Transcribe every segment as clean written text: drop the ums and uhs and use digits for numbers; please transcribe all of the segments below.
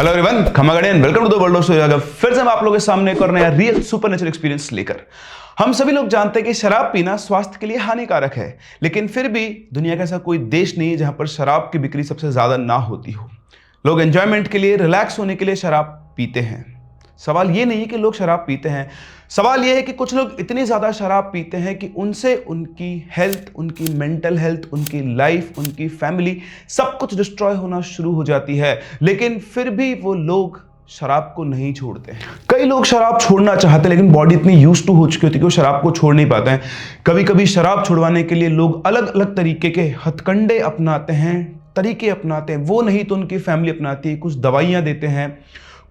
Hello everyone, खमागड़ियन, welcome to the world of सोयागा। फिर से हम आप लोगों के सामने एक और नया रियल सुपरनेचुरल एक्सपीरियंस लेकर। हम सभी लोग जानते हैं कि शराब पीना स्वास्थ्य के लिए हानिकारक है, लेकिन फिर भी दुनिया का ऐसा कोई देश नहीं है जहां पर शराब की बिक्री सबसे ज्यादा ना होती हो। लोग एंजॉयमेंट के लिए, रिलैक्स होने के लिए शराब पीते हैं। सवाल ये नहीं है कि लोग शराब पीते हैं, सवाल ये है कि कुछ लोग इतनी ज्यादा शराब पीते हैं कि उनसे उनकी हेल्थ, उनकी मेंटल हेल्थ, उनकी लाइफ, उनकी फैमिली सब कुछ डिस्ट्रॉय होना शुरू हो जाती है, लेकिन फिर भी वो लोग शराब को नहीं छोड़ते हैं। कई लोग शराब छोड़ना चाहते हैं, लेकिन बॉडी इतनी यूज्ड टू हो चुकी होती है कि वो शराब को छोड़ नहीं पाते हैं। कभी कभी शराब छुड़वाने के लिए लोग अलग अलग तरीके के हथकंडे अपनाते हैं, तरीके अपनाते हैं। वो नहीं तो उनकी फैमिली अपनाती है, कुछ दवाइयां देते हैं,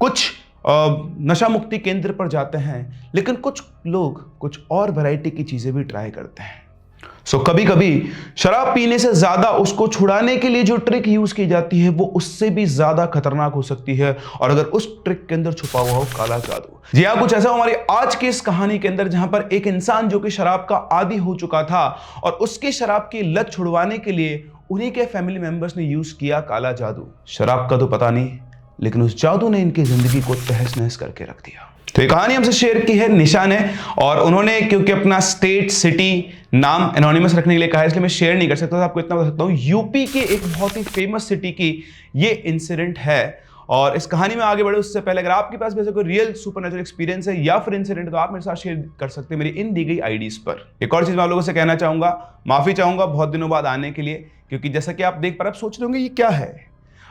कुछ नशा मुक्ति केंद्र पर जाते हैं, लेकिन कुछ लोग कुछ और वैरायटी की चीजें भी ट्राई करते हैं। कभी कभी शराब पीने से ज्यादा उसको छुड़ाने के लिए जो ट्रिक यूज की जाती है वो उससे भी ज्यादा खतरनाक हो सकती है, और अगर उस ट्रिक के अंदर छुपा हुआ हो काला जादू। जी हाँ, कुछ ऐसा हमारी आज की इस कहानी के अंदर, जहां पर एक इंसान जो कि शराब का आदी हो चुका था और उसकी शराब की लत छुड़वाने के लिए उन्हीं के फैमिली मेंबर्स ने यूज किया काला जादू। शराब का तो पता नहीं, लेकिन उस जादू ने इनकी जिंदगी को तहस नहस करके रख दिया। तो ये कहानी हमसे शेयर की है निशा ने, और उन्होंने क्योंकि अपना स्टेट, सिटी नाम एनोनिमस रखने के लिए कहा है, इसलिए मैं शेयर नहीं कर सकता। तो आपको इतना बता सकता हूं, यूपी के एक बहुत ही फेमस सिटी की ये इंसिडेंट है। और इस कहानी में आगे बढ़े उससे पहले अगर आपके पास भी ऐसा कोई रियल सुपरनेचुरल एक्सपीरियंस है या फिर इंसिडेंट, तो आप मेरे साथ शेयर कर सकते हैं मेरी इन दी गई आईडीज पर। एक और चीज मैं आप लोगों से कहना चाहूंगा, माफी चाहूंगा बहुत दिनों बाद आने के लिए, क्योंकि जैसा कि आप देख पा रहे, आप सोच रहे होंगे ये क्या है।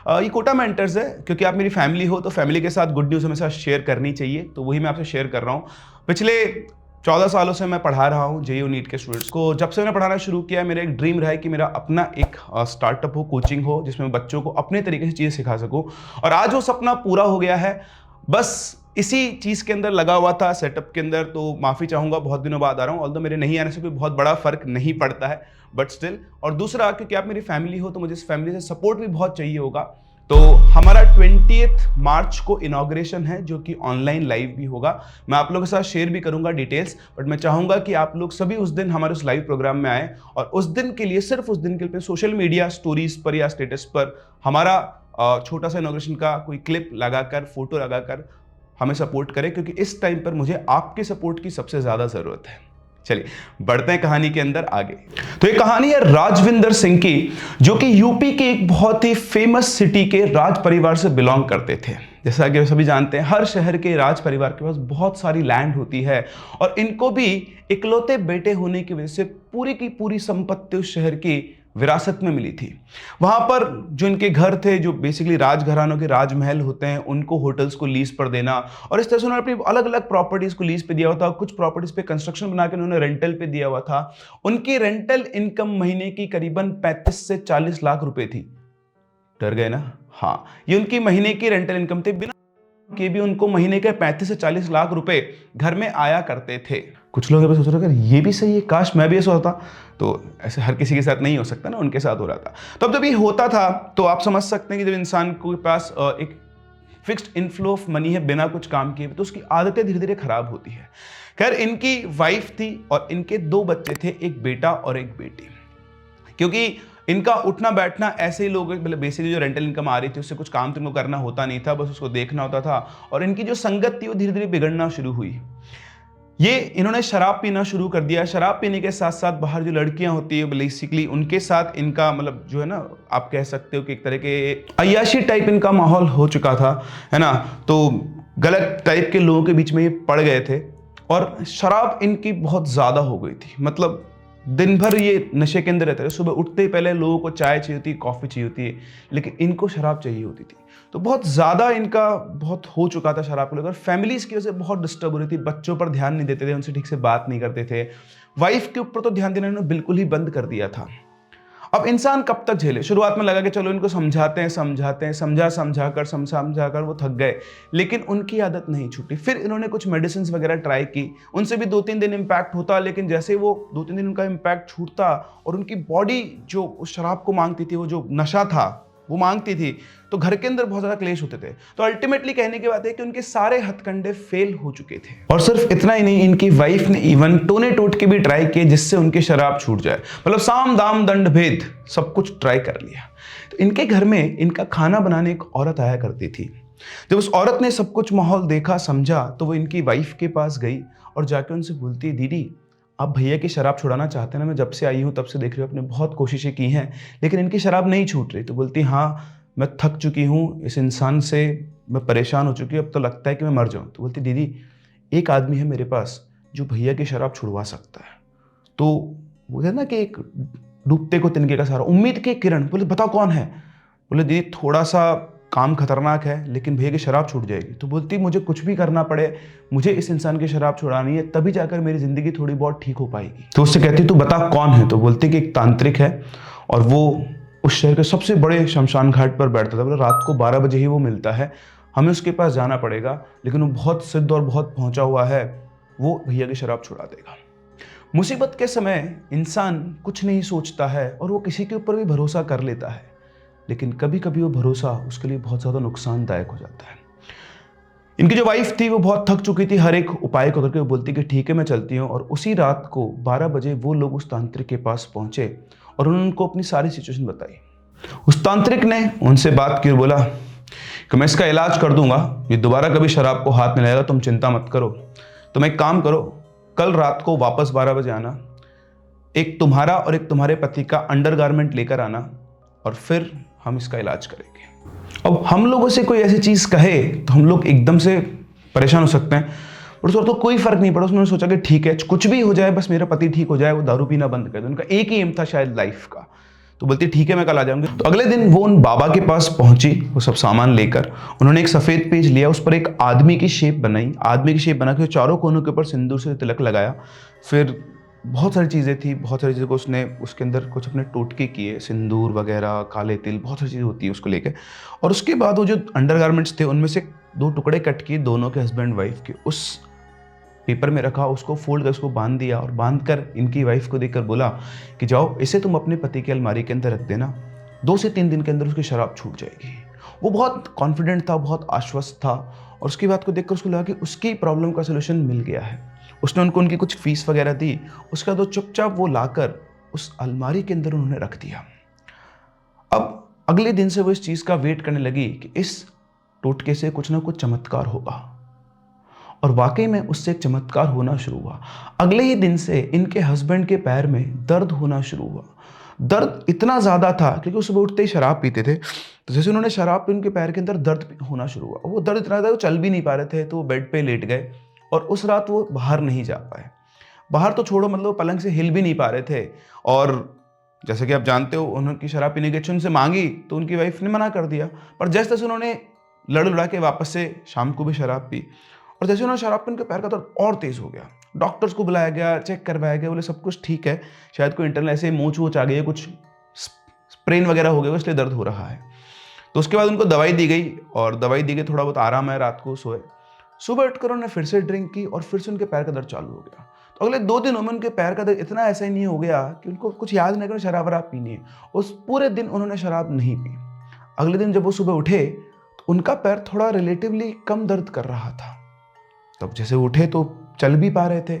ये कोटा मेंटर्स है। क्योंकि आप मेरी फैमिली हो तो फैमिली के साथ गुड न्यूज़ हमेशा शेयर करनी चाहिए, तो वही मैं आपसे शेयर कर रहा हूँ। पिछले 14 सालों से मैं पढ़ा रहा हूँ जेयू नीट के स्टूडेंट्स को। जब से मैंने पढ़ाना शुरू किया, मेरा एक ड्रीम रहा है कि मेरा अपना एक स्टार्टअप हो, कोचिंग हो, जिसमें मैं बच्चों को अपने तरीके से चीज़ें सिखा सकूँ। और आज वो सपना पूरा हो गया है। बस इसी चीज़ के अंदर लगा हुआ था, सेटअप के अंदर। तो माफ़ी चाहूँगा, बहुत दिनों बाद आ रहा हूँ। ऑल्दो मेरे नहीं आने से कोई बहुत बड़ा फर्क नहीं पड़ता है, बट स्टिल। और दूसरा, क्योंकि आप मेरी फैमिली हो तो मुझे इस फैमिली से सपोर्ट भी बहुत चाहिए होगा। तो हमारा 20 मार्च को इनॉग्रेशन है, जो कि ऑनलाइन लाइव भी होगा। मैं आप लोगों के साथ शेयर भी करूंगा डिटेल्स, बट मैं चाहूंगा कि आप लोग सभी उस दिन हमारे उस लाइव प्रोग्राम में आए, और उस दिन के लिए, सिर्फ उस दिन के लिए सोशल मीडिया स्टोरीज पर या स्टेटस पर हमारा छोटा सा इनॉग्रेशन का कोई क्लिप लगाकर, फोटो लगाकर हमें सपोर्ट करें, क्योंकि इस टाइम पर मुझे आपके सपोर्ट की सबसे ज्यादा जरूरत है। चलिए बढ़ते हैं कहानी के अंदर आगे। तो ये कहानी है राजविंदर सिंह की, जो कि यूपी के एक बहुत ही फेमस सिटी के राज परिवार से बिलोंग करते थे। जैसा कि सभी जानते हैं, हर शहर के राज परिवार के पास बहुत सारी लैंड होती है, और इनको भी इकलौते बेटे होने की वजह से पूरी की पूरी संपत्ति उस शहर की विरासत में मिली थी। वहां पर जो इनके घर थे, जो बेसिकली राजघरानों के राजमहल होते हैं, उनको होटल्स को लीज पर देना, और इस तरह से उन्होंने अपनी अलग अलग प्रॉपर्टीज को लीज पे दिया हुआ था। कुछ प्रॉपर्टीज पे कंस्ट्रक्शन बना के उन्होंने रेंटल पे दिया हुआ था। उनकी रेंटल इनकम महीने की करीबन 35 से 40 लाख रुपए थी। डर गए ना? हाँ, ये उनकी महीने की रेंटल इनकम थी। बिना के भी उनको महीने के 35 से 40 लाख रुपए घर में आया करते थे। कुछ लोग सोच रहे हैं ये भी सही है, काश मैं भी ऐसा होता। तो ऐसे हर किसी के साथ नहीं हो सकता ना, उनके साथ हो रहा था। तो अब जब ये होता था तो आप समझ सकते हैं कि जब इंसान के पास एक फिक्स्ड इनफ्लो ऑफ मनी है बिना कुछ काम किए, तो उसकी आदतें धीरे धीरे खराब होती है। खैर, इनकी वाइफ थी और इनके 2 बच्चे थे, एक बेटा और एक बेटी। क्योंकि इनका उठना बैठना ऐसे ही लोग, मतलब बेसिकली जो रेंटल इनकम आ रही थी उससे कुछ काम तो इनको करना होता नहीं था, बस उसको देखना होता था। और इनकी जो संगत थी वो धीरे धीरे बिगड़ना शुरू हुई। ये इन्होंने शराब पीना शुरू कर दिया। शराब पीने के साथ साथ बाहर जो लड़कियां होती है, बेसिकली उनके साथ इनका, मतलब जो है ना, आप कह सकते हो कि एक तरह के अय्याशी टाइप इनका माहौल हो चुका था, है ना। तो गलत टाइप के लोगों के बीच में ये पड़ गए थे, और शराब इनकी बहुत ज्यादा हो गई थी। मतलब दिन भर ये नशे के अंदर रहते थे। सुबह उठते ही पहले लोगों को चाय चाहिए होती, कॉफी चाहिए होती है, लेकिन इनको शराब चाहिए होती थी। तो बहुत ज्यादा इनका बहुत हो चुका था शराब को लेकर। फैमिलीज की वजह से बहुत डिस्टर्ब हो रही थी। बच्चों पर ध्यान नहीं देते थे, उनसे ठीक से बात नहीं करते थे। वाइफ के ऊपर तो ध्यान देना इन्होंने बिल्कुल ही बंद कर दिया था। अब इंसान कब तक झेले? शुरुआत में लगा कि चलो इनको समझाते हैं, समझा कर वो थक गए, लेकिन उनकी आदत नहीं छूटी। फिर इन्होंने कुछ मेडिसिन वगैरह ट्राई की, उनसे भी 2-3 दिन इम्पैक्ट होता, लेकिन जैसे वो 2-3 दिन उनका इम्पैक्ट छूटता और उनकी बॉडी जो उस शराब को मांगती थी, वो जो नशा था वो मांगती थी, तो घर के अंदर बहुत ज्यादा क्लेश होते थे। तो अल्टीमेटली कहने की बात है कि उनके सारे हथकंडे फेल हो चुके थे। और सिर्फ इतना ही नहीं, इनकी वाइफ ने इवन टोने टोट के भी ट्राई किए जिससे उनकी शराब छूट जाए। मतलब साम दाम दंड भेद सब कुछ ट्राई कर लिया। तो इनके घर में इनका खाना बनाने एक औरत आया करती थी। जब उस औरत ने सब कुछ माहौल देखा समझा तो वो इनकी वाइफ के पास गई और जाके उनसे बोलती, दीदी आप भैया की शराब छुड़ाना चाहते हैं ना, मैं जब से आई हूँ तब से देख रही हूँ आपने बहुत कोशिशें की हैं लेकिन इनकी शराब नहीं छूट रही। तो बोलती, हाँ मैं थक चुकी हूँ इस इंसान से, मैं परेशान हो चुकी हूँ, अब तो लगता है कि मैं मर जाऊँ। तो बोलती, दीदी एक आदमी है मेरे पास जो भैया की शराब छुड़वा सकता है। तो वो है ना कि एक डूबते को तिनके का सहारा, उम्मीद की किरण। बोले बताओ कौन है? बोले दीदी थोड़ा सा काम खतरनाक है लेकिन भैया की शराब छूट जाएगी। तो बोलती, मुझे कुछ भी करना पड़े, मुझे इस इंसान की शराब छुड़ानी है, तभी जाकर मेरी जिंदगी थोड़ी बहुत ठीक हो पाएगी। तो उससे कहती, तू बता कौन है? तो बोलती कि एक तांत्रिक है और वो उस शहर के सबसे बड़े शमशान घाट पर बैठता था। बोले रात को 12 बजे ही वो मिलता है, हमें उसके पास जाना पड़ेगा, लेकिन वो बहुत सिद्ध और बहुत पहुंचा हुआ है, वो भैया की शराब छुड़ा देगा। मुसीबत के समय इंसान कुछ नहीं सोचता है और वो किसी के ऊपर भी भरोसा कर लेता है, लेकिन कभी कभी वो भरोसा उसके लिए बहुत ज़्यादा नुकसानदायक हो जाता है। इनकी जो वाइफ थी वो बहुत थक चुकी थी हर एक उपाय को करके। वो बोलती कि ठीक है मैं चलती हूँ। और उसी रात को 12 बजे वो लोग उस तांत्रिक के पास पहुंचे और उन्होंने उनको अपनी सारी सिचुएशन बताई। उस तांत्रिक ने उनसे बात की और बोला कि मैं इसका इलाज कर दूंगा, ये दोबारा कभी शराब को हाथ में लाएगा, तुम चिंता मत करो। तुम एक काम करो, कल रात को वापस 12 बजे आना, एक तुम्हारा और एक तुम्हारे पति का अंडरगारमेंट लेकर आना और फिर हम इसका इलाज करेंगे। अब हम लोगों से कोई ऐसी चीज कहे तो हम लोग एकदम से परेशान हो सकते हैं, और तो कोई फर्क नहीं पड़ा। उसने सोचा कि ठीक है कुछ भी हो जाए, बस मेरा पति ठीक हो जाए, वो दारू पीना बंद कर दे। उनका एक ही एम था शायद लाइफ का। तो बोलती ठीक है मैं कल आ जाऊंगी। तो अगले दिन वो उन बाबा के पास पहुंची, वो सब सामान लेकर। उन्होंने एक सफेद पेज लिया, उस पर एक आदमी की शेप बनाई, आदमी की शेप बना के चारों कोनों के ऊपर सिंदूर से तिलक लगाया। फिर बहुत सारी चीज़ें थी, बहुत सारी चीज़ों को उसने उसके अंदर कुछ अपने टोटके किए, सिंदूर वगैरह, काले तिल, बहुत सारी चीज़ें होती है उसको लेके। और उसके बाद वो जो अंडरगारमेंट्स थे उनमें से 2 टुकड़े कट किए दोनों के हस्बैंड वाइफ के, उस पेपर में रखा, उसको फोल्ड कर उसको बांध दिया और बांध कर इनकी वाइफ को देकर बोला कि जाओ इसे तुम अपने पति की अलमारी के अंदर रख देना, 2 से 3 दिन के अंदर उसकी शराब छूट जाएगी। वो बहुत कॉन्फिडेंट था, बहुत आश्वस्त था और उसकी बात को देखकर उसको लगा कि उसकी प्रॉब्लम का सोल्यूशन मिल गया है। उसने उनको उनकी कुछ फीस वगैरह दी, उसके बाद वो चुपचाप वो लाकर उस अलमारी के अंदर उन्होंने रख दिया। अब अगले दिन से वो इस चीज़ का वेट करने लगी कि इस टोटके से कुछ ना कुछ चमत्कार होगा, और वाकई में उससे एक चमत्कार होना शुरू हुआ। अगले ही दिन से इनके हस्बैंड के पैर में दर्द होना शुरू हुआ। दर्द इतना ज़्यादा था क्योंकि वो सुबह उठते ही शराब पीते थे, तो जैसे उन्होंने शराब पी उनके पैर के अंदर दर्द होना शुरू हुआ। वो दर्द इतना था वो चल भी नहीं पा रहे थे, तो वो बेड पे लेट गए और उस रात वो बाहर नहीं जा पाए। बाहर तो छोड़ो, मतलब पलंग से हिल भी नहीं पा रहे थे। और जैसे कि आप जानते हो उन्होंने शराब पीने की इच्छा उनसे मांगी तो उनकी वाइफ ने मना कर दिया, पर जैसे तैसे उन्होंने लड़ लड़ा के वापस से शाम को भी शराब पी। और जैसे उन्होंने शराब पी उनके पैर का दर्द और तेज़ हो गया। डॉक्टर्स को बुलाया गया, चेक करवाया गया, बोले सब कुछ ठीक है, शायद कोई इंटरनल ऐसे मोच वोच आ गई है, कुछ स्प्रेन वगैरह हो गया इसलिए दर्द हो रहा है। तो उसके बाद उनको दवाई दी गई और दवाई दी गई, थोड़ा बहुत आराम है, रात को सोए। सुबह उठकर उन्होंने फिर से ड्रिंक की और फिर से उनके पैर का दर्द चालू हो गया। तो अगले 2 दिनों में उनके पैर का दर्द इतना ऐसा ही नहीं हो गया कि उनको कुछ याद नहीं कर शराब वराब पीनी है। उस पूरे दिन उन्होंने शराब नहीं पी। अगले दिन जब वो सुबह उठे तो उनका पैर थोड़ा रिलेटिवली कम दर्द कर रहा था। तब जैसे उठे तो चल भी पा रहे थे,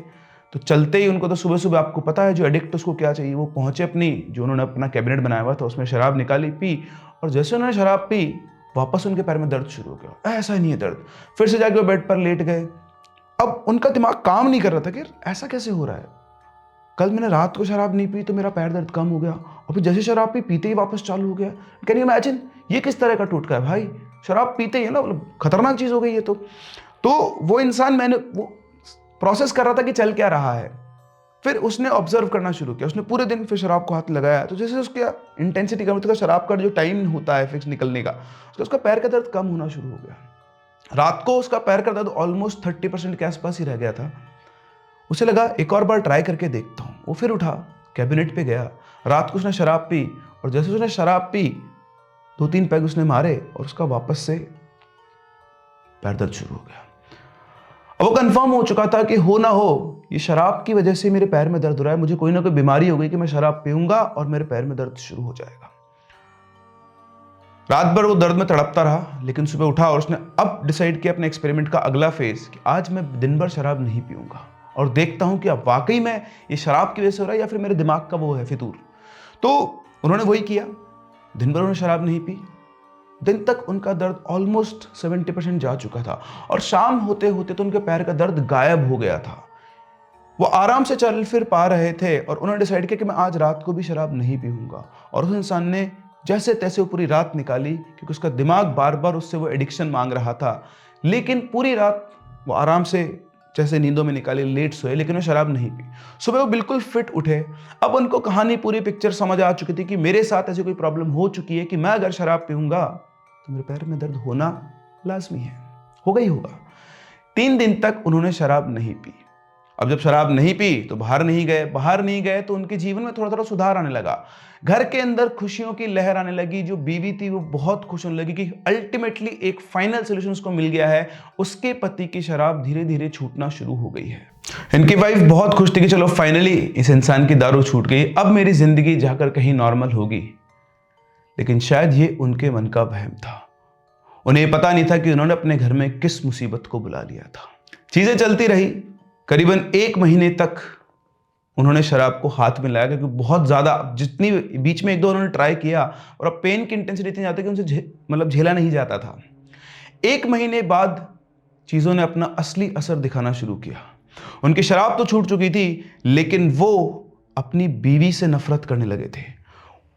तो चलते ही उनको तो सुबह सुबह आपको पता है जो एडिक्ट उसको क्या चाहिए, वो पहुंचे अपनी जो उन्होंने अपना कैबिनेट बनाया हुआ था उसमें शराब निकाली, पी, और जैसे उन्होंने शराब पी वापस उनके पैर में दर्द शुरू हो गया। ऐसा ही नहीं है दर्द। फिर से जाके वो बेड पर लेट गए। अब उनका दिमाग काम नहीं कर रहा था कि ऐसा कैसे हो रहा है, कल मैंने रात को शराब नहीं पी तो मेरा पैर दर्द कम हो गया और फिर जैसे शराब पी पीते ही वापस चालू हो गया। कैन यू इमेजिन ये किस तरह का टोटका है भाई, शराब पीते ही है ना, मतलब खतरनाक चीज़ हो गई है। तो वो इंसान, मैंने वो प्रोसेस कर रहा था कि चल क्या रहा है। फिर उसने ऑब्जर्व करना शुरू किया, उसने पूरे दिन फिर शराब को हाथ लगाया, तो जैसे उसके इंटेंसिटी कम होती है, शराब का जो टाइम होता है फिक्स निकलने का, तो उसका पैर का दर्द कम होना शुरू हो गया। रात को उसका पैर का दर्द ऑलमोस्ट 30% के आसपास ही रह गया था। उसे लगा एक और बार ट्राई करके देखता हूँ। वो फिर उठा, कैबिनेट पे गया, रात को उसने शराब पी और जैसे उसने शराब पी 2-3 पैग उसने मारे और उसका वापस से पैर दर्द शुरू हो गया। अब वो कंफर्म हो चुका था कि हो ना हो ये शराब की वजह से मेरे पैर में दर्द हो रहा है, मुझे कोई ना कोई बीमारी हो गई कि मैं शराब पीऊंगा और मेरे पैर में दर्द शुरू हो जाएगा। रात भर वो दर्द में तड़पता रहा, लेकिन सुबह उठा और उसने अब डिसाइड किया अपने एक्सपेरिमेंट का अगला फेज कि आज मैं दिन भर शराब नहीं पीऊंगा और देखता हूं कि अब वाकई में ये शराब की वजह से हो रहा है या फिर मेरे दिमाग का वो है फितूर। तो उन्होंने वही किया, दिन भर उन्होंने शराब नहीं पी। दिन तक उनका दर्द ऑलमोस्ट 70% जा चुका था और शाम होते होते तो उनके पैर का दर्द गायब हो गया था। वो आराम से चल फिर पा रहे थे और उन्होंने डिसाइड किया कि मैं आज रात को भी शराब नहीं पीऊंगा। और उस इंसान ने जैसे तैसे वो पूरी रात निकाली, क्योंकि उसका दिमाग बार बार उससे वो एडिक्शन मांग रहा था। लेकिन पूरी रात वो आराम से जैसे नींदों में निकाली, लेट सोए, लेकिन वो शराब नहीं पी। सुबह वो बिल्कुल फिट उठे। अब उनको कहानी पूरी पिक्चर समझ आ चुकी थी कि मेरे साथ ऐसी कोई प्रॉब्लम हो चुकी है कि मैं अगर शराब पीऊंगा तो मेरे पैर में दर्द होना लाजमी है, होगा ही होगा। 3 दिन तक उन्होंने शराब नहीं पी। अब जब शराब नहीं पी तो बाहर नहीं गए तो उनके जीवन में थोड़ा थोड़ा सुधार आने लगा। घर के अंदर खुशियों की लहर आने लगी। जो बीवी थी वो बहुत खुश होने लगी कि अल्टीमेटली एक फाइनल सोल्यूशन उसको मिल गया है। उसके पति की शराब धीरे धीरे छूटना शुरू हो गई है। इनकी वाइफ बहुत खुश थी कि चलो फाइनली इस इंसान की दारू छूट गई, अब मेरी जिंदगी जाकर कहीं नॉर्मल होगी। लेकिन शायद ये उनके मन का वहम था। उन्हें पता नहीं था कि उन्होंने अपने घर में किस मुसीबत को बुला लिया था। चीजें चलती रही। करीबन 1 महीने तक उन्होंने शराब को हाथ में लाया, क्योंकि बहुत ज्यादा, जितनी बीच में 1-2 उन्होंने ट्राई किया और अब पेन की इंटेंसिटी इतनी ज्यादा कि उनसे झेला नहीं जाता था। 1 महीने बाद चीजों ने अपना असली असर दिखाना शुरू किया। उनकी शराब तो छूट चुकी थी, लेकिन वो अपनी बीवी से नफरत करने लगे थे।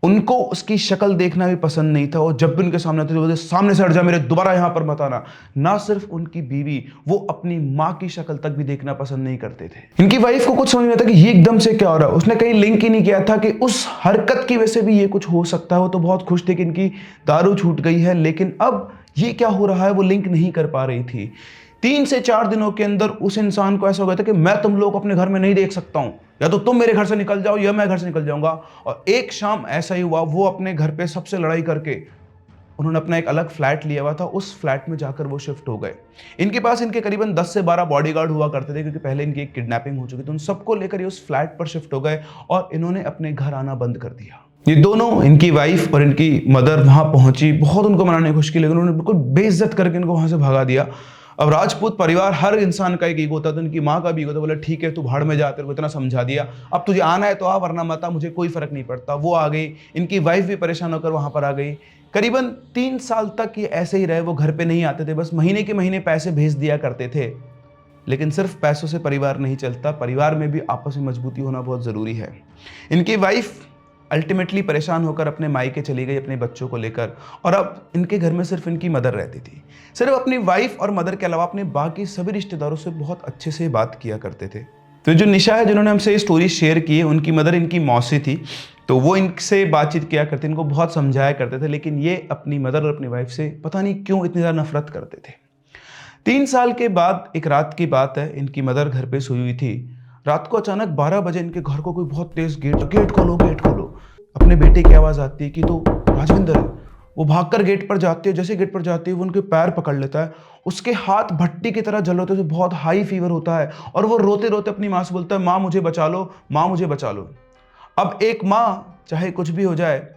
उनको उसकी शक्ल देखना भी पसंद नहीं था। और जब भी उनके सामने आते थे बोलते, सामने से हट जा, मेरे दोबारा यहां पर मत आना। ना सिर्फ उनकी बीवी, वो अपनी मां की शक्ल तक भी देखना पसंद नहीं करते थे। इनकी वाइफ को कुछ समझ नहीं आता कि ये एकदम से क्या हो रहा है। उसने कहीं लिंक ही नहीं किया था कि उस हरकत की वजह से भी ये कुछ हो सकता है। वो तो बहुत खुश थे कि इनकी दारू छूट गई है, लेकिन अब ये क्या हो रहा है वो लिंक नहीं कर पा रही थी। 3 से 4 दिनों के अंदर उस इंसान को ऐसा हो गया था कि मैं तुम लोग अपने घर में नहीं देख सकता हूं, या तो तुम मेरे घर से निकल जाओ या मैं घर से निकल जाऊंगा। और एक शाम ऐसा ही हुआ, वो अपने घर पे सबसे लड़ाई करके उन्होंने अपना एक अलग फ्लैट लिया हुआ था, उस फ्लैट में जाकर वो शिफ्ट हो गए। इनके पास इनके करीबन 10 से 12 बॉडीगार्ड हुआ करते थे, क्योंकि पहले इनकी एक किडनैपिंग हो चुकी थी। उन सबको लेकर ये उस फ्लैट पर शिफ्ट हो गए और इन्होंने अपने घर आना बंद कर दिया। ये दोनों, इनकी वाइफ और इनकी मदर वहां पहुंची, बहुत उनको मनाने की कोशिश की, लेकिन उन्होंने बिल्कुल बेइज्जत करके इनको वहां से भगा दिया। अब राजपूत परिवार, हर इंसान का एक ईगो होता था। इनकी माँ का भी ईगो था। बोला ठीक है, तू भाड़ में जा, तेरे को इतना समझा दिया, अब तुझे आना है तो आ, वरना मत आ, मुझे कोई फर्क नहीं पड़ता। वो आ गई। इनकी वाइफ भी परेशान होकर वहां पर आ गई। करीबन 3 साल तक ये ऐसे ही रहे। वो घर पे नहीं आते थे, बस महीने के महीने पैसे भेज दिया करते थे। लेकिन सिर्फ पैसों से परिवार नहीं चलता, परिवार में भी आपस में मजबूती होना बहुत जरूरी है। इनकी वाइफ अल्टीमेटली परेशान होकर अपने मायके चली गई अपने बच्चों को लेकर, और अब इनके घर में सिर्फ इनकी मदर रहती थी। सिर्फ अपनी वाइफ और मदर के अलावा अपने बाकी सभी रिश्तेदारों से बहुत अच्छे से बात किया करते थे। तो जो निशा है, जिन्होंने हमसे ये स्टोरी शेयर की है, उनकी मदर इनकी मौसी थी। तो वो इनसे बातचीत किया करते, इनको बहुत समझाया करते थे, लेकिन ये अपनी मदर और अपनी वाइफ से पता नहीं क्यों इतनी ज़्यादा नफरत करते थे। 3 साल के बाद एक रात की बात है, इनकी मदर घर पे सोई हुई थी। रात को अचानक 12 बजे इनके घर को कोई बहुत तेज गेट खोलो, गेट खोलो। अपने बेटे की आवाज़ आती है कि तो राजविंदर है। वो भागकर गेट पर जाती है। जैसे गेट पर जाती है, वो उनके पैर पकड़ लेता है। उसके हाथ भट्टी की तरह जल होते हैं, बहुत हाई फीवर होता है, और वो रोते रोते अपनी माँ से बोलता है, माँ मुझे बचा लो, माँ मुझे बचा लो। अब एक माँ, चाहे कुछ भी हो जाए,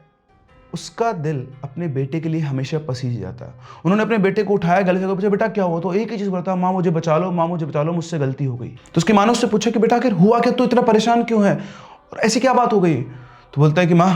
उसका दिल अपने बेटे के लिए हमेशा पसीज जाता है। उन्होंने अपने बेटे को उठाया, गले से पूछा, बेटा क्या हुआ? तो एक ही चीज बोलता, माँ मुझे बचा लो, माँ मुझे बचा लो, मुझसे गलती हो गई। तो उसकी माँ ने उससे पूछा कि बेटा आखिर हुआ क्या, तू इतना परेशान क्यों है, और ऐसी क्या बात हो गई? तो बोलता है कि माँ,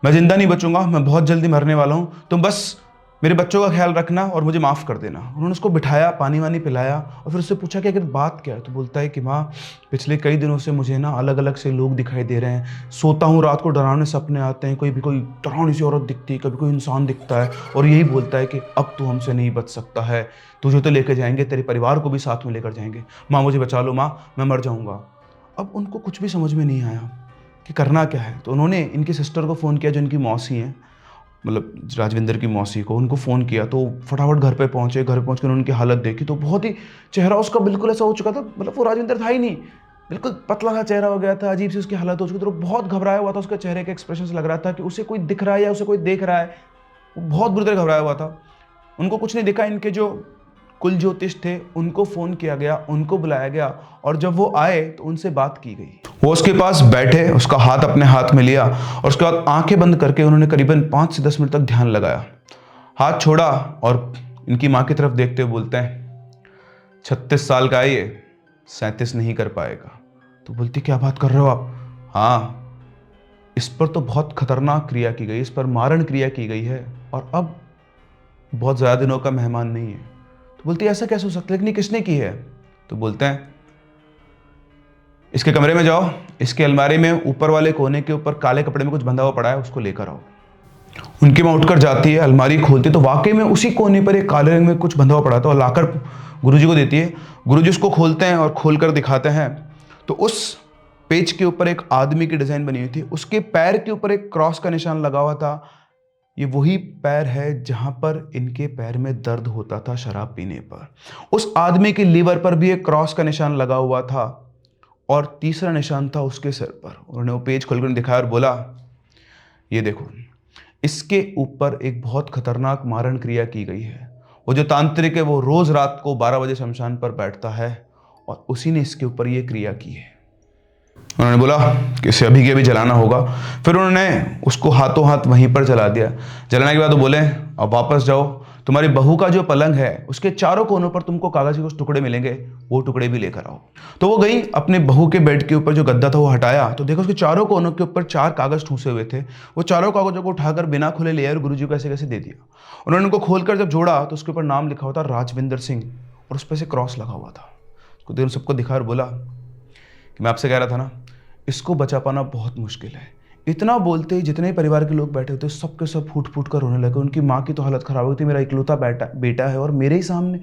मैं जिंदा नहीं बचूंगा, मैं बहुत जल्दी मरने वाला हूँ, तुम बस मेरे बच्चों का ख्याल रखना और मुझे माफ़ कर देना। उन्होंने उसको बिठाया, पानी वानी पिलाया, और फिर उससे पूछा कि अगर बात क्या है। तो बोलता है कि माँ, पिछले कई दिनों से मुझे ना अलग अलग से लोग दिखाई दे रहे हैं। सोता हूँ, रात को डरावने सपने आते हैं, कोई डरावनी सी औरत दिखती है, कभी कोई इंसान दिखता है, और यही बोलता है कि अब तू हमसे नहीं बच सकता है, तुझे तो लेकर जाएंगे, तेरे परिवार को भी साथ में लेकर जाएंगे, माँ मुझे बचा लो, माँ मैं मर जाऊँगा। अब उनको कुछ भी समझ में नहीं आया कि करना क्या है। तो उन्होंने इनकी सिस्टर को फ़ोन किया, जो इनकी मौसी हैं, मतलब राजविंदर की मौसी को, उनको फ़ोन किया। तो फटाफट घर पे पहुंचे। घर पहुंच कर उन्होंने उनकी हालत देखी तो बहुत ही, चेहरा उसका बिल्कुल ऐसा हो चुका था, मतलब वो राजविंदर था ही नहीं, बिल्कुल पतला सा चेहरा हो गया था, अजीब सी उसकी हालत हो चुकी थी। तो बहुत घबराया हुआ था, उसके चेहरे के एक्सप्रेशन लग रहा था कि उसे कोई दिख रहा है या उसे कोई देख रहा है। वो बहुत बुरी तरह घबराया हुआ था। उनको कुछ नहीं दिखा। इनके जो कुल ज्योतिष थे, उनको फ़ोन किया गया, उनको बुलाया गया, और जब वो आए तो उनसे बात की गई। वो उसके पास बैठे, उसका हाथ अपने हाथ में लिया, और उसके बाद आंखें बंद करके उन्होंने करीबन 5 से 10 मिनट तक ध्यान लगाया। हाथ छोड़ा और इनकी माँ की तरफ देखते हुए बोलते हैं, 36 साल का है ये, 37 नहीं कर पाएगा। तो बोलती, क्या बात कर रहे हो आप? हाँ, इस पर तो बहुत खतरनाक क्रिया की गई, इस पर मारण क्रिया की गई है, और अब बहुत ज़्यादा दिनों का मेहमान नहीं है। तो बोलती है ऐसा कैसे हो सकता है, लेकिन ये किसने की है? तो बोलते हैं इसके कमरे में जाओ, इसके अलमारी में ऊपर वाले कोने के ऊपर काले कपड़े में कुछ बंधा हुआ पड़ा है, उसको लेकर आओ। उनकी माँ उठकर जाती है, अलमारी खोलती है तो वाकई में उसी कोने पर एक काले रंग में कुछ बंधा हुआ पड़ा था और लाकर गुरुजी को देती है। गुरुजी उसको खोलते हैं और खोलकर दिखाते हैं तो उस पेज के ऊपर एक आदमी की डिजाइन बनी हुई थी, उसके पैर के ऊपर एक क्रॉस का निशान लगा हुआ था। ये वही पैर है जहां पर इनके पैर में दर्द होता था शराब पीने पर। उस आदमी के लीवर पर भी एक क्रॉस का निशान लगा हुआ था और तीसरा निशान था उसके सिर पर। उन्होंने वो पेज खोलकर दिखाया और बोला ये देखो, इसके ऊपर एक बहुत खतरनाक मारण क्रिया की गई है। वो जो तांत्रिक है वो रोज रात को 12 बजे शमशान पर बैठता है और उसी ने इसके ऊपर ये क्रिया की है। उन्होंने बोला कि इसे अभी के अभी जलाना होगा। फिर उन्होंने उसको हाथों हाथ वहीं पर जला दिया। जलाने के बाद वो बोले अब वापस जाओ, तुम्हारी बहू का जो पलंग है उसके चारों कोनों पर तुमको कागज के कुछ टुकड़े मिलेंगे, वो टुकड़े भी लेकर आओ। तो वो गई, अपने बहू के बेड के ऊपर जो गद्दा था वो हटाया तो देखो उसके चारों कोनों के ऊपर 4 कागज ठूसे हुए थे। वो चारों कागजों को उठाकर बिना खुले ले आए और गुरुजी को ऐसे कैसे दे दिया। उन्होंने उनको खोलकर जब जोड़ा तो उसके ऊपर नाम लिखा हुआ था राजविंदर सिंह और उस पर से क्रॉस लगा हुआ था। उसको देर सबको दिखाया और बोला कि मैं आपसे कह रहा था ना, इसको बचा पाना बहुत मुश्किल है। इतना बोलते ही जितने परिवार के लोग बैठे होते सब के सब फूट फूट कर रोने लगे। उनकी माँ की तो हालत खराब हो गई थी, मेरा इकलौता बेटा है और मेरे ही सामने।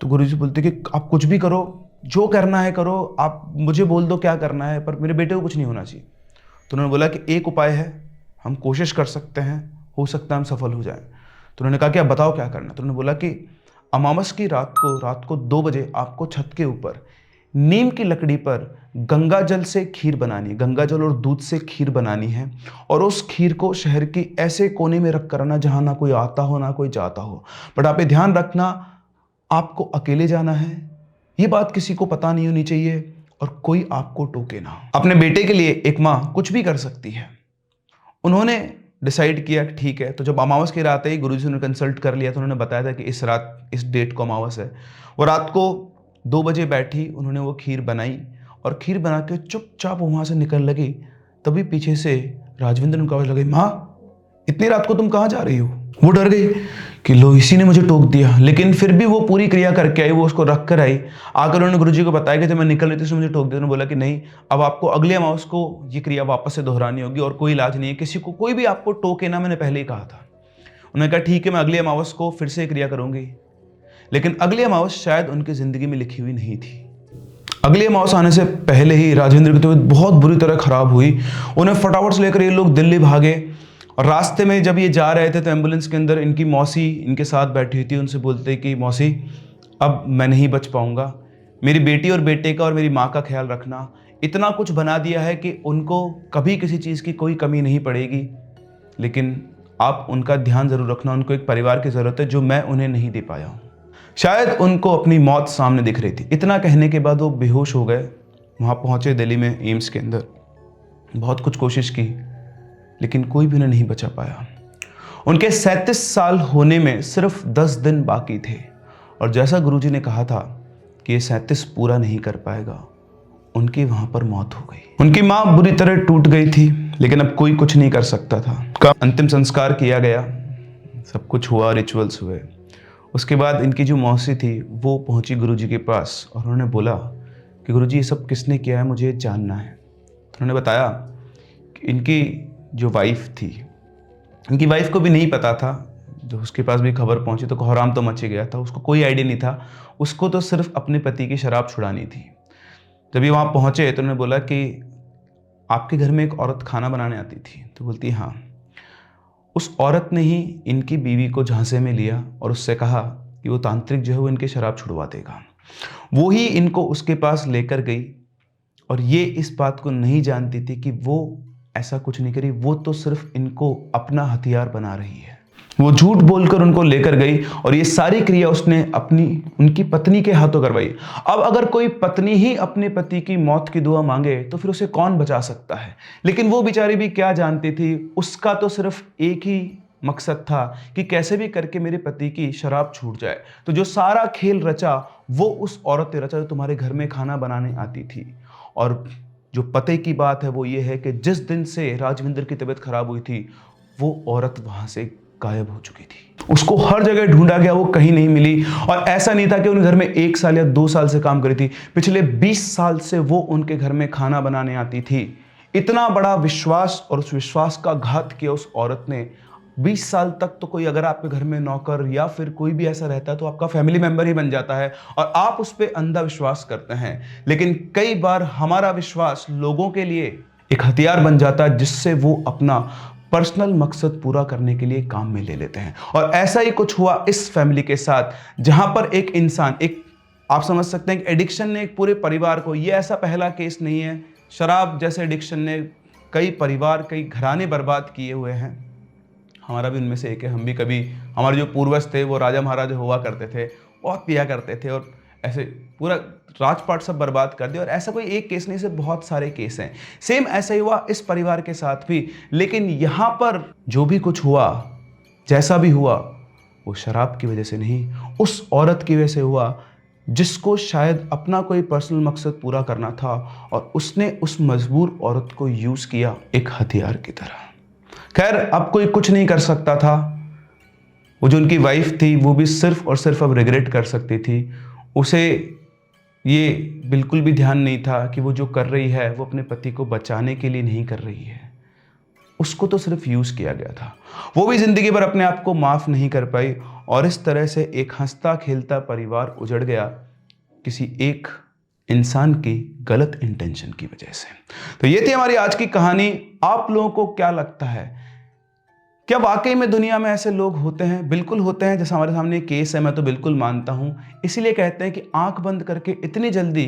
तो गुरुजी बोलते कि आप कुछ भी करो, जो करना है करो, आप मुझे बोल दो क्या करना है, पर मेरे बेटे को कुछ नहीं होना चाहिए। तो उन्होंने बोला कि एक उपाय है, हम कोशिश कर सकते हैं, हो सकता है हम सफल हो जाएं। तो उन्होंने कहा कि आप बताओ क्या करना। तो उन्होंने बोला कि अमावस की रात को 2 बजे आपको छत के ऊपर नीम की लकड़ी पर गंगा जल से खीर बनानी है, गंगा जल और दूध से खीर बनानी है और उस खीर को शहर की ऐसे कोने में रख कर आना जहां ना कोई आता हो ना कोई जाता हो। बट आप ये ध्यान रखना, आपको अकेले जाना है, ये बात किसी को पता नहीं होनी चाहिए और कोई आपको टोके ना। अपने बेटे के लिए एक माँ कुछ भी कर सकती है। उन्होंने डिसाइड किया कि ठीक है। तो जब अमावस की रात आई, गुरुजी ने कंसल्ट कर लिया तो उन्होंने बताया था कि इस रात इस डेट को अमावस है। वो रात को 2 बजे बैठी, उन्होंने वो खीर बनाई और खीर बना के चुपचाप वहाँ से निकल लगी। तभी पीछे से राजविंदर उनको आवाज लगी, माँ इतनी रात को तुम कहाँ जा रही हो? वो डर गई कि लो इसी ने मुझे टोक दिया, लेकिन फिर भी वो पूरी क्रिया करके आई, वो उसको रख कर आई। आकर उन्होंने गुरुजी को बताया कि जब मैं निकल रही थी उसने मुझे टोक दिया। उन्होंने बोला कि नहीं, अब आपको अगले अमावस को ये क्रिया वापस से दोहरानी होगी और कोई इलाज नहीं है, किसी को कोई भी आपको टोके ना, मैंने पहले ही कहा था। उन्होंने कहा ठीक है, मैं अगली अमावस को फिर से क्रिया करूंगी। लेकिन अगली अमावस शायद उनकी जिंदगी में लिखी हुई नहीं थी। अगली अमावस आने से पहले ही राजेंद्र की तबीयत बहुत बुरी तरह खराब हुई। उन्हें फटाफट से लेकर ये लोग दिल्ली भागे और रास्ते में जब ये जा रहे थे तो एम्बुलेंस के अंदर इनकी मौसी इनके साथ बैठी हुई थी। उनसे बोलते कि मौसी अब मैं नहीं बच पाऊंगा, मेरी बेटी और बेटे का और मेरी माँ का ख्याल रखना। इतना कुछ बना दिया है कि उनको कभी किसी चीज़ की कोई कमी नहीं पड़ेगी, लेकिन आप उनका ध्यान जरूर रखना, उनको एक परिवार की ज़रूरत है जो मैं उन्हें नहीं दे पाया हूँ। शायद उनको अपनी मौत सामने दिख रही थी। इतना कहने के बाद वो बेहोश हो गए। वहाँ पहुँचे दिल्ली में एम्स के अंदर, बहुत कुछ कोशिश की लेकिन कोई भी उन्हें नहीं बचा पाया। उनके 37 साल होने में सिर्फ 10 दिन बाकी थे और जैसा गुरुजी ने कहा था कि ये 37 पूरा नहीं कर पाएगा, उनकी वहाँ पर मौत हो गई। उनकी माँ बुरी तरह टूट गई थी, लेकिन अब कोई कुछ नहीं कर सकता था। अंतिम संस्कार किया गया, सब कुछ हुआ, रिचुअल्स हुए। उसके बाद इनकी जो मौसी थी वो पहुंची गुरुजी के पास और उन्होंने बोला कि गुरुजी ये सब किसने किया है, मुझे जानना है। तो उन्होंने बताया कि इनकी जो वाइफ थी, इनकी वाइफ को भी नहीं पता था। जो उसके पास भी खबर पहुंची तो कोहराम तो मच गया था, उसको कोई आइडिया नहीं था। उसको तो सिर्फ अपने पति की शराब छुड़ानी थी। जब ये वहाँ पहुँचे तो उन्होंने बोला कि आपके घर में एक औरत खाना बनाने आती थी। तो बोलती हाँ। उस औरत ने ही इनकी बीवी को झांसे में लिया और उससे कहा कि वो तांत्रिक जो है वो इनके शराब छुड़वा देगा। वो ही इनको उसके पास लेकर गई और ये इस बात को नहीं जानती थी कि वो ऐसा कुछ नहीं करी, वो तो सिर्फ इनको अपना हथियार बना रही है। वो झूठ बोलकर उनको लेकर गई और ये सारी क्रिया उसने उनकी पत्नी के हाथों करवाई। अब अगर कोई पत्नी ही अपने पति की मौत की दुआ मांगे तो फिर उसे कौन बचा सकता है। लेकिन वो बेचारी भी क्या जानती थी, उसका तो सिर्फ एक ही मकसद था कि कैसे भी करके मेरे पति की शराब छूट जाए। तो जो सारा खेल रचा वो उस औरत ने रचा जो तुम्हारे घर में खाना बनाने आती थी। और जो पते की बात है वो ये है कि जिस दिन से राजविंदर की तबीयत खराब हुई थी वो औरत वहां से गायब हो चुकी थी। उसको हर जगह ढूंढा गया, वो कहीं नहीं मिली। और ऐसा नहीं था कि उन घर में 1 साल या 2 साल से काम करी थी, पिछले 20 साल से वो उनके घर में खाना बनाने आती थी। इतना बड़ा विश्वास और उस विश्वास का घात किया उस औरत ने। 20 साल तक तो कोई अगर आपके घर में नौकर या फिर कोई भी ऐसा रहता है तो आपका फैमिली मेंबर ही बन जाता है और आप उस पर अंधा विश्वास करते हैं। लेकिन कई बार हमारा विश्वास लोगों के लिए एक हथियार बन जाता है जिससे वो अपना पर्सनल मकसद पूरा करने के लिए काम में ले लेते हैं। और ऐसा ही कुछ हुआ इस फैमिली के साथ, जहां पर एक इंसान, एक आप समझ सकते हैं कि एडिक्शन ने एक पूरे परिवार को, ये ऐसा पहला केस नहीं है, शराब जैसे एडिक्शन ने कई परिवार, कई घराने बर्बाद किए हुए हैं। हमारा भी उनमें से एक है। हम भी कभी, हमारे जो पूर्वज थे वो राजा महाराजा हुआ करते थे, बहुत पिया करते थे और ऐसे पूरा राजपाट सब बर्बाद कर दिया। और ऐसा कोई एक केस नहीं, से बहुत सारे केस हैं। सेम ऐसा ही हुआ इस परिवार के साथ भी। लेकिन यहां पर जो भी कुछ हुआ, जैसा भी हुआ, वो शराब की वजह से नहीं, उस औरत की वजह से हुआ जिसको शायद अपना कोई पर्सनल मकसद पूरा करना था और उसने उस मजबूर औरत को यूज किया एक हथियार की तरह। खैर, अब कोई कुछ नहीं कर सकता था। वो जो उनकी वाइफ थी वो भी सिर्फ और सिर्फ अब रिग्रेट कर सकती थी। उसे ये बिल्कुल भी ध्यान नहीं था कि वो जो कर रही है वो अपने पति को बचाने के लिए नहीं कर रही है। उसको तो सिर्फ यूज किया गया था। वो भी जिंदगी भर अपने आप को माफ नहीं कर पाई और इस तरह से एक हंसता खेलता परिवार उजड़ गया किसी एक इंसान की गलत इंटेंशन की वजह से। तो ये थी हमारी आज की कहानी। आप लोगों को क्या लगता है, क्या वाकई में दुनिया में ऐसे लोग होते हैं? बिल्कुल होते हैं। जैसा हमारे सामने केस है, मैं तो बिल्कुल मानता हूं। इसीलिए कहते हैं कि आंख बंद करके इतनी जल्दी,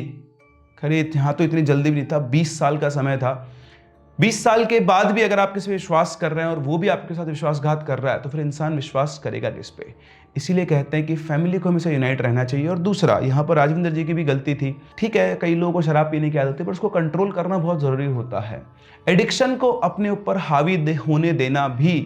खैर यहाँ तो इतनी जल्दी भी नहीं था, 20 साल का समय था। 20 साल के बाद भी अगर आप किसी पे विश्वास कर रहे हैं और वो भी आपके साथ विश्वासघात कर रहा है तो फिर इंसान विश्वास करेगा किस पे? इसीलिए कहते हैं कि फैमिली को हमेशा यूनाइट रहना चाहिए। और दूसरा, यहाँ पर राजविंदर जी की भी गलती थी। ठीक है, कई लोगों को शराब पीने की आदत है, पर उसको कंट्रोल करना बहुत ज़रूरी होता है। एडिक्शन को अपने ऊपर हावी होने देना भी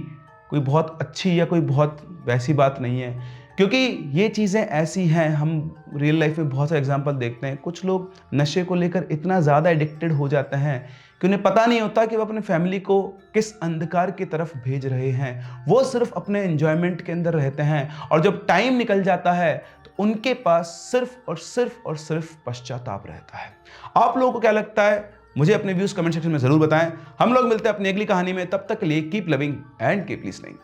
कोई बहुत अच्छी या कोई बहुत वैसी बात नहीं है, क्योंकि ये चीज़ें ऐसी हैं, हम रियल लाइफ में बहुत सारे एग्जांपल देखते हैं। कुछ लोग नशे को लेकर इतना ज़्यादा एडिक्टेड हो जाते हैं कि उन्हें पता नहीं होता कि वो अपने फैमिली को किस अंधकार की तरफ भेज रहे हैं। वो सिर्फ अपने एंजॉयमेंट के अंदर रहते हैं और जब टाइम निकल जाता है तो उनके पास सिर्फ और सिर्फ और सिर्फ पश्चाताप रहता है। आप लोगों को क्या लगता है? मुझे अपने व्यूज कमेंट सेक्शन में जरूर बताएं। हम लोग मिलते हैं अपनी अगली कहानी में। तब तक के लिए keep loving and keep listening.